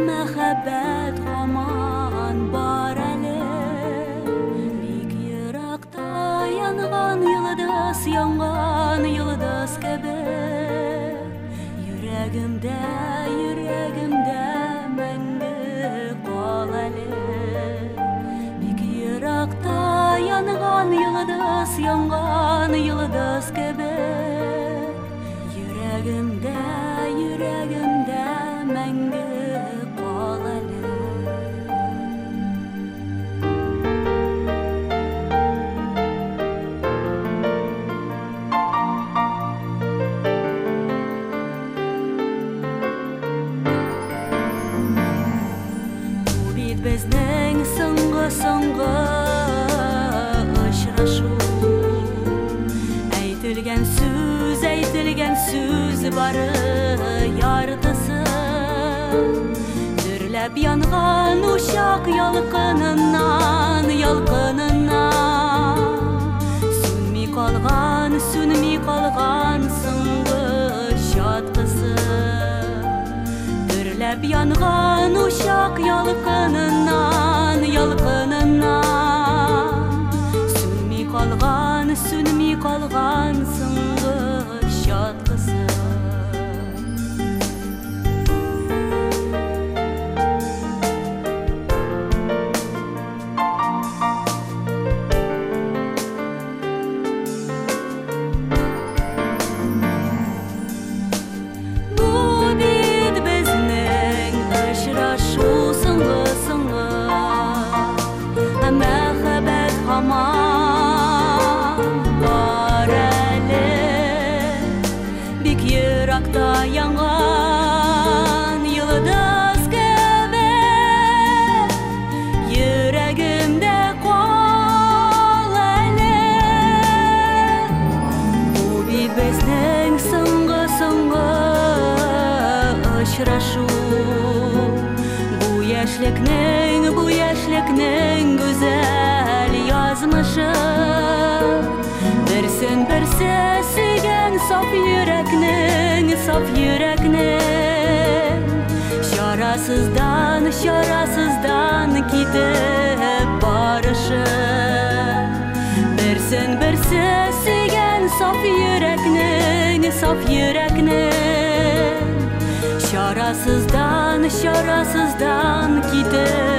Мәхәббәт һаман бар әле. Бик еракта янган йолдыз, янган йолдыз кебек. Йөрәгемдә мәңге кал әле. Бик еракта янган йолдыз, янган йолдыз кебек. Йөрәгемдә мәңге кал әле. Бу бит безнең соңгы очрашу. Әйтелгән сүз бары яртысы. Дөрләп янган учак ялкыныннан. Сүнми калган соңгы чаткысы. Дөрләп янган учак ялкыныннан. Сүнми калган соңгы чаткысы. Мәхәббәт һаман бар әле. Бик еракта янган йолдыз кебек. Йөрәгемдә кал әле. Бу бит безнең соңгы очрашу. Бу яшьлекнең güzel язмышы. Берсе сөйгән саф йөрәкнең чарасыздан китеп барышы. Берсе сөйгән саф йөрәкнең чарасыздан китеп